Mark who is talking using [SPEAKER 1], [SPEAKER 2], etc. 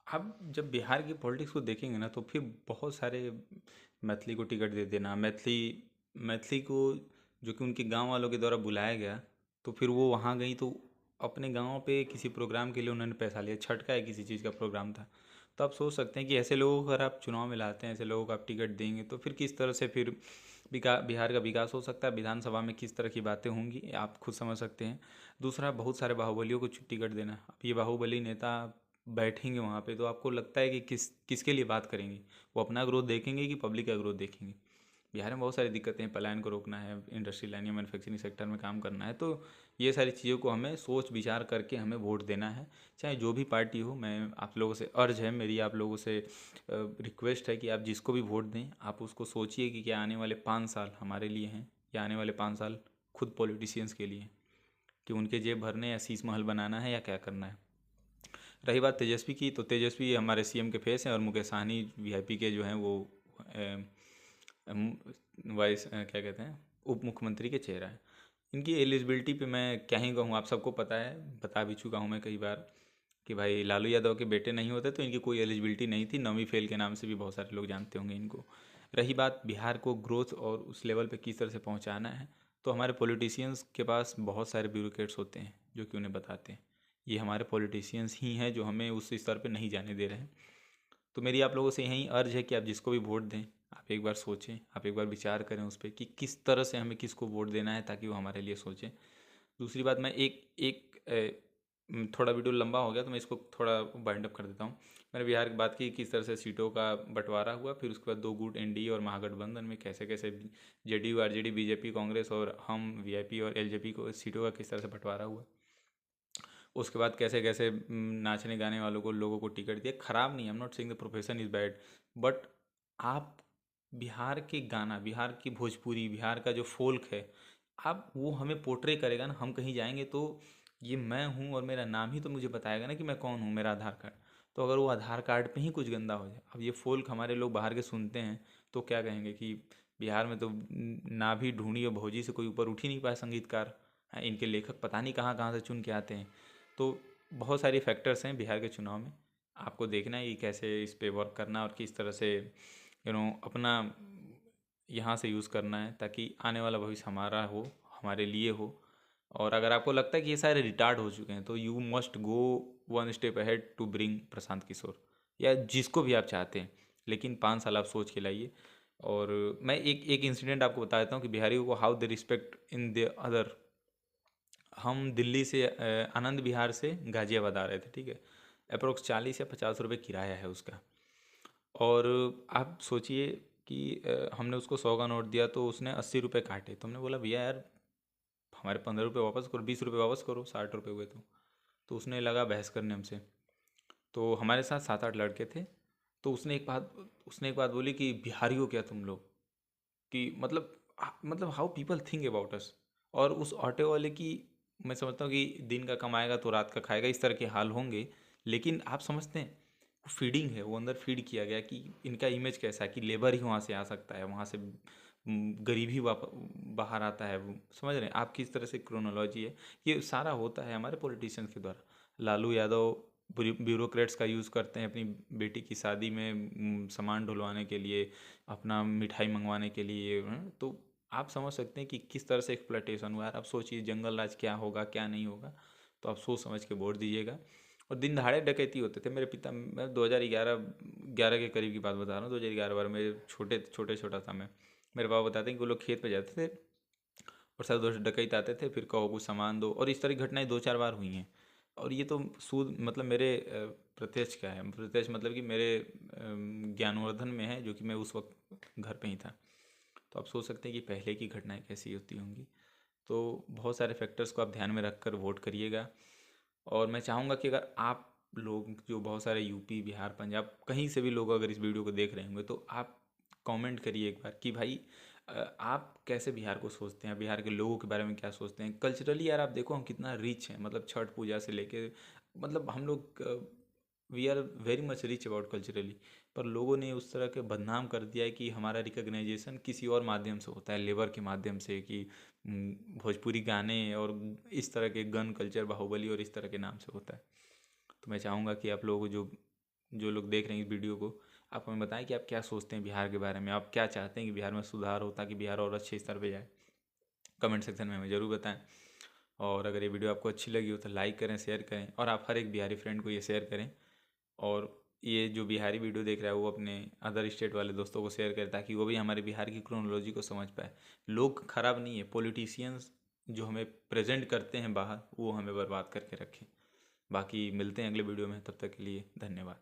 [SPEAKER 1] आप जब बिहार की पॉलिटिक्स को देखेंगे ना तो फिर बहुत सारे मैथिली को टिकट दे देना, मैथिली मैथिली को जो कि उनके गांव वालों के द्वारा बुलाया गया, तो फिर वो वहाँ गई तो अपने गांव पे किसी प्रोग्राम के लिए उन्होंने पैसा लिया, छठ का या किसी चीज़ का प्रोग्राम था। तो आप सोच सकते हैं कि ऐसे लोगों को अगर आप चुनाव में लाते हैं, ऐसे लोगों को आप टिकट देंगे तो फिर किस तरह से फिर बिहार का विकास हो सकता है, विधानसभा में किस तरह की बातें होंगी आप खुद समझ सकते हैं। दूसरा, बहुत सारे बाहुबलियों को टिकट देना। अब ये बाहुबली नेता बैठेंगे वहाँ पे तो आपको लगता है कि किसके लिए बात करेंगे, वो अपना ग्रोथ देखेंगे कि पब्लिक का ग्रोथ देखेंगे। बिहार में बहुत सारी दिक्कतें हैं, पलायन को रोकना है, इंडस्ट्री लाइन या मैन्युफैक्चरिंग सेक्टर में काम करना है, तो ये सारी चीज़ों को हमें सोच विचार करके हमें वोट देना है, चाहे जो भी पार्टी हो। मैं आप लोगों से अर्ज है मेरी, आप लोगों से रिक्वेस्ट है कि आप जिसको भी वोट दें आप उसको सोचिए कि क्या आने वाले 5 साल हमारे लिए हैं या आने वाले 5 साल खुद पॉलिटिशियंस के लिए, कि उनके जेब भरने या शीश महल बनाना है या क्या करना है। रही बात तेजस्वी की, तो तेजस्वी हमारे सीएम के फेस हैं और मुकेश सहनी वीआईपी के जो हैं वो वाइस क्या कहते हैं, उप मुख्यमंत्री के चेहरा है। इनकी एलिजिबिलिटी पे मैं क्या ही कहूँ, आप सबको पता है, बता भी चुका हूँ मैं कई बार कि भाई लालू यादव के बेटे नहीं होते तो इनकी कोई एलिजिबिलिटी नहीं थी। नवी फेल के नाम से भी बहुत सारे लोग जानते होंगे इनको। रही बात बिहार को ग्रोथ और उस लेवल पे किस तरह से पहुंचाना है, तो हमारे पॉलिटिशियंस के पास बहुत सारे ब्यूरोक्रेट्स होते हैं जो कि उन्हें बताते हैं। ये हमारे पॉलिटिशियंस ही हैं जो हमें उस स्तर पे नहीं जाने दे रहे हैं। तो मेरी आप लोगों से यही अर्ज है कि आप जिसको भी वोट दें आप एक बार सोचें, आप एक बार विचार करें उस पर कि किस तरह से हमें किसको वोट देना है ताकि वो हमारे लिए सोचें। दूसरी बात, मैं एक एक थोड़ा वीडियो लंबा हो गया तो मैं इसको थोड़ा बाइंड अप कर देता हूँ। मैंने बिहार की बात की किस तरह से सीटों का बंटवारा हुआ, फिर उसके बाद दो गुट एनडीए और महागठबंधन में कैसे कैसे जेडीयू आरजेडी बीजेपी कांग्रेस और हम वीआईपी और एलजेपी को सीटों का किस तरह से बंटवारा हुआ। उसके बाद कैसे कैसे नाचने गाने वालों को लोगों को टिकट दिया। खराब नहीं, I am not saying the profession is bad, but आप बिहार के गाना, बिहार की भोजपुरी, बिहार का जो फोल्क है, आप वो हमें पोर्ट्रे करेगा ना। हम कहीं जाएंगे तो ये मैं हूँ और मेरा नाम ही तो मुझे बताएगा ना कि मैं कौन हूँ, मेरा आधार कार्ड। तो अगर वो आधार कार्ड पे ही कुछ गंदा हो जाए, अब ये फोल्क हमारे लोग बाहर के सुनते हैं तो क्या कहेंगे कि बिहार में तो ना भी ढूंढी और भौजी से कोई ऊपर उठ ही नहीं पाया संगीतकार। हाँ, इनके लेखक पता नहीं कहाँ कहाँ से चुन के आते हैं। तो बहुत सारी फैक्टर्स हैं बिहार के चुनाव में, आपको देखना है कि कैसे इस पे वर्क करना और किस तरह से अपना यहाँ से यूज़ करना है ताकि आने वाला भविष्य हमारा हो, हमारे लिए हो। और अगर आपको लगता है कि ये सारे रिटार्ड हो चुके हैं तो you must go one step ahead to bring Prashant Kishor या जिसको भी आप चाहते हैं, लेकिन 5 साल आप सोच के लाइए। और मैं एक एक इंसिडेंट आपको बता देता हूँ कि बिहारियों को how they respect in the other. हम दिल्ली से आनंद विहार से गाजियाबाद आ रहे थे, ठीक है। अप्रोक्स 40 या 50 रुपये किराया है उसका। और आप सोचिए कि हमने उसको 100 का नोट दिया तो उसने 80 रुपये काटे। तो हमने बोला भैया यार हमारे 15 रुपये वापस करो, 20 रुपये वापस करो, 60 रुपये हुए। तो उसने लगा बहस करने हमसे। तो हमारे साथ 7-8 लड़के थे। तो उसने एक बात बोली कि बिहारी हो क्या तुम लोग, कि मतलब how people think about us. और उस ऑटो वाले की, मैं समझता हूँ कि दिन का कमाएगा तो रात का खाएगा, इस तरह के हाल होंगे। लेकिन आप समझते हैं वो फीडिंग है, वो अंदर फीड किया गया कि इनका इमेज कैसा है कि लेबर ही वहाँ से आ सकता है, वहाँ से गरीब ही बाहर आता है। वो समझ रहे हैं आप किस तरह से क्रोनोलॉजी है। ये सारा होता है हमारे पॉलिटिशियंस के द्वारा। लालू यादव ब्यूरोक्रेट्स का यूज़ करते हैं अपनी बेटी की शादी में सामान ढुलवाने के लिए, अपना मिठाई मंगवाने के लिए। तो आप समझ सकते हैं कि किस तरह से एक्सप्लॉयटेशन हुआ है। आप सोचिए जंगल राज क्या होगा क्या नहीं होगा। तो आप सोच समझ के वोट दीजिएगा। और दिन दहाड़े डकैती होते थे। मेरे पिता, मैं 2011 के करीब की बात बता रहा हूँ, 2011 12 में छोटा था मैं। मेरे पापा बताते हैं कि वो लोग खेत पे जाते थे और सारे दोस्त डकैत आते थे, फिर कहो कुछ सामान दो, और इस तरह की घटनाएं 2-4 बार हुई हैं। और ये तो सूद मतलब मेरे प्रत्यक्ष का है, प्रत्यक्ष मतलब कि मेरे ज्ञानवर्धन में है, जो कि मैं उस वक्त घर पे ही था। तो आप सोच सकते हैं कि पहले की घटनाएं कैसी होती होंगी। तो बहुत सारे फैक्टर्स को आप ध्यान में रख कर वोट करिएगा। और मैं चाहूँगा कि अगर आप लोग जो बहुत सारे यूपी बिहार पंजाब कहीं से भी लोग अगर इस वीडियो को देख रहे होंगे तो आप कमेंट करिए एक बार कि भाई आप कैसे बिहार को सोचते हैं, बिहार के लोगों के बारे में क्या सोचते हैं। कल्चरली यार आप देखो हम कितना रिच हैं, मतलब छठ पूजा से लेके, मतलब हम लोग we are very much rich about culturally. पर लोगों ने उस तरह के बदनाम कर दिया है कि हमारा रिकग्नाइजेशन किसी और माध्यम से होता है, लेबर के माध्यम से, कि भोजपुरी गाने और इस तरह के गन कल्चर बाहुबली और इस तरह के नाम से होता है। तो मैं चाहूँगा कि आप लोगों को जो जो लोग देख रहे हैं इस वीडियो को, आप हमें बताएं कि आप क्या सोचते हैं बिहार के बारे में, आप क्या चाहते हैं कि बिहार में सुधार हो ताकि बिहार और अच्छे स्तर पे जाए। कमेंट सेक्शन में हमें ज़रूर बताएं। और अगर ये वीडियो आपको अच्छी लगी हो तो लाइक करें, शेयर करें, और आप हर एक बिहारी फ्रेंड को ये शेयर करें। और ये जो बिहारी वीडियो देख रहा है वो अपने अदर स्टेट वाले दोस्तों को शेयर करें ताकि वो भी हमारे बिहार की क्रोनोलॉजी को समझ पाए। लोग खराब नहीं है, पॉलिटिशियंस जो हमें प्रेजेंट करते हैं बाहर, वो हमें बर्बाद करके रखें। बाकी मिलते हैं अगले वीडियो में, तब तक के लिए धन्यवाद।